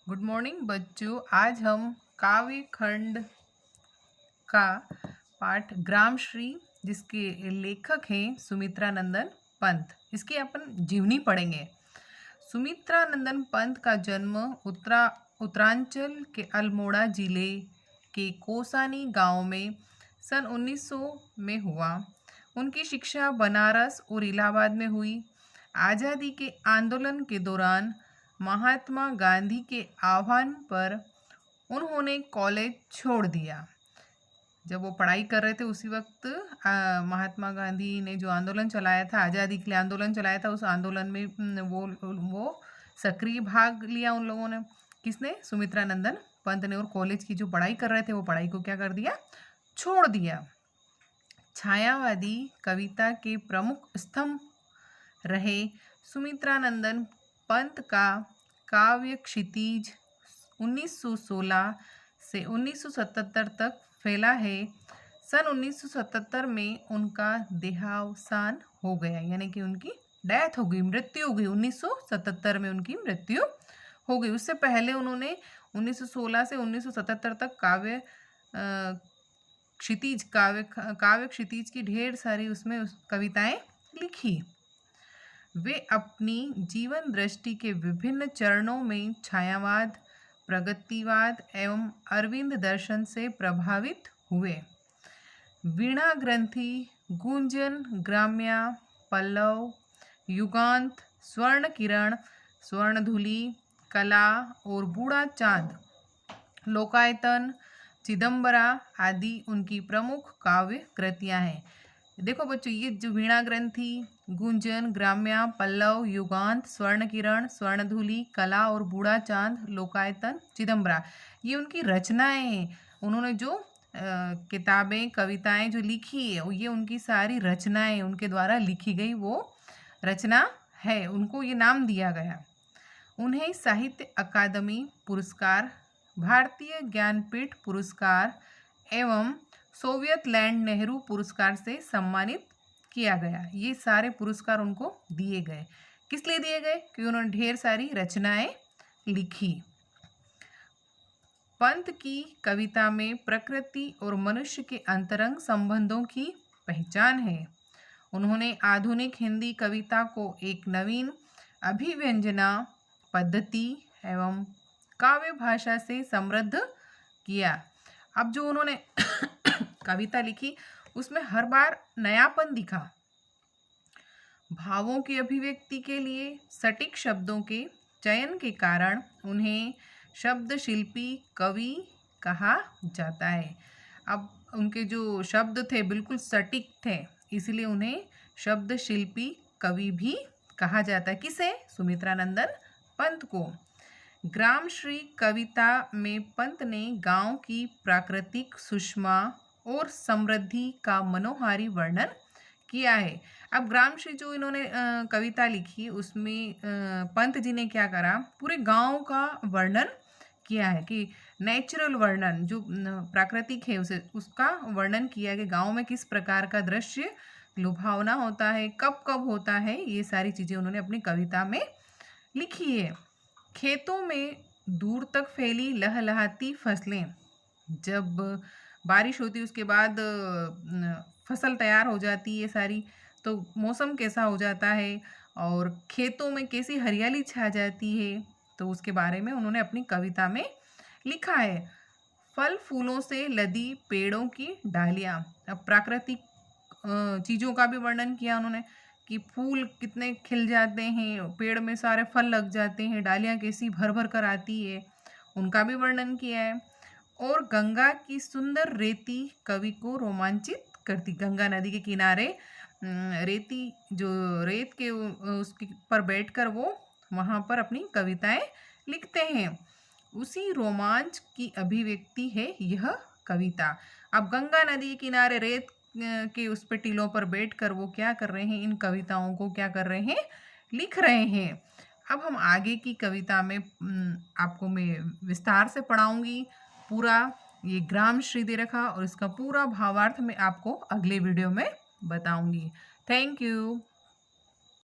Good morning बच्चों। आज हम काव्य खंड का पाठ ग्रामश्री, जिसके लेखक हैं सुमित्रा नंदन पंत, इसकी अपन जीवनी पढ़ेंगे। सुमित्रा नंदन पंत का जन्म उत्तरांचल के अल्मोड़ा जिले के कोसानी गांव में सन 1900 में हुआ। उनकी शिक्षा बनारस और इलाहाबाद में हुई। आज़ादी के आंदोलन के दौरान महात्मा गांधी के आह्वान पर उन्होंने कॉलेज छोड़ दिया। जब वो पढ़ाई कर रहे थे उसी वक्त महात्मा गांधी ने जो आंदोलन चलाया था, आज़ादी के लिए आंदोलन चलाया था, उस आंदोलन में वो सक्रिय भाग लिया उन लोगों ने। किसने? सुमित्रा नंदन पंत ने। और कॉलेज की जो पढ़ाई कर रहे थे वो पढ़ाई को क्या कर दिया? छोड़ दिया। छायावादी कविता के प्रमुख स्तंभ रहे सुमित्रा नंदन पंत का काव्य क्षितिज 1916 से 1977 तक फैला है। सन 1977 में उनका देहावसान हो गया, यानी कि उनकी डेथ हो गई, मृत्यु हो गई। 1977 में उनकी मृत्यु हो गई। उससे पहले उन्होंने 1916 से 1977 तक काव्य क्षितिज की ढेर सारी उसमें कविताएं लिखी। वे अपनी जीवन दृष्टि के विभिन्न चरणों में छायावाद, प्रगतिवाद एवं अरविंद दर्शन से प्रभावित हुए। वीणा ग्रंथि, गुंजन, ग्राम्या, पल्लव, युगांत, स्वर्ण किरण, स्वर्णधुली, कला और बूढ़ा चांद, लोकायतन, चिदंबरा आदि उनकी प्रमुख काव्य कृतियां हैं। देखो बच्चों, ये जो वीणा ग्रंथि, गुंजन, ग्राम्या, पल्लव, युगांत, स्वर्ण किरण, स्वर्णधुली, कला और बूढ़ा चांद, लोकायतन, चिदंबरा, ये उनकी रचनाएं हैं। उन्होंने जो किताबें, कविताएं जो लिखी है, ये उनकी सारी रचनाएं, उनके द्वारा लिखी गई वो रचना है। उनको ये नाम दिया गया। उन्हें साहित्य अकादमी पुरस्कार, भारतीय ज्ञानपीठ पुरस्कार एवं सोवियत लैंड नेहरू पुरस्कार से सम्मानित किया गया। ये सारे पुरस्कार उनको दिए गए। किस लिए दिए गए? क्योंकि उन्होंने ढेर सारी रचनाएं लिखी। पंत की कविता में प्रकृति और मनुष्य के अंतरंग संबंधों की पहचान है। उन्होंने आधुनिक हिंदी कविता को एक नवीन अभिव्यंजना पद्धति एवं काव्य भाषा से समृद्ध किया। अब जो उन्होंने कविता लिखी उसमें हर बार नयापन दिखा। भावों की अभिव्यक्ति के लिए सटीक शब्दों के चयन के कारण उन्हें शब्द शिल्पी कवि कहा जाता है। अब उनके जो शब्द थे बिल्कुल सटीक थे, इसलिए उन्हें शब्द शिल्पी कवि भी कहा जाता है। किसे? सुमित्रा नंदन पंत को। ग्रामश्री कविता में पंत ने गांव की प्राकृतिक सुषमा और समृद्धि का मनोहारी वर्णन किया है। अब ग्रामश्री जो इन्होंने कविता लिखी उसमें पंत जी ने क्या करा? पूरे गांव का वर्णन किया है, कि नेचुरल वर्णन जो प्राकृतिक है उसका वर्णन किया है कि गांव में किस प्रकार का दृश्य लुभावना होता है, कब कब होता है, ये सारी चीज़ें उन्होंने अपनी कविता में लिखी है। खेतों में दूर तक फैली लहलहाती फसलें, जब बारिश होती उसके बाद फसल तैयार हो जाती है सारी, तो मौसम कैसा हो जाता है और खेतों में कैसी हरियाली छा जाती है, तो उसके बारे में उन्होंने अपनी कविता में लिखा है। फल फूलों से लदी पेड़ों की डालियाँ, अब प्राकृतिक चीज़ों का भी वर्णन किया उन्होंने कि फूल कितने खिल जाते हैं, पेड़ में सारे फल लग जाते हैं, डालियाँ कैसी भर भर कर आती है, उनका भी वर्णन किया है। और गंगा की सुंदर रेती कवि को रोमांचित करती। गंगा नदी के किनारे रेती, जो रेत के उसके पर बैठकर वो वहाँ पर अपनी कविताएं लिखते हैं, उसी रोमांच की अभिव्यक्ति है यह कविता। अब गंगा नदी के किनारे रेत के उस पे टीलों पर बैठकर वो क्या कर रहे हैं? इन कविताओं को क्या कर रहे हैं? लिख रहे हैं। अब हम आगे की कविता में आपको मैं विस्तार से पढ़ाऊंगी। पूरा ये ग्रामश्री दे रखा और इसका पूरा भावार्थ मैं आपको अगले वीडियो में बताऊंगी। Thank you.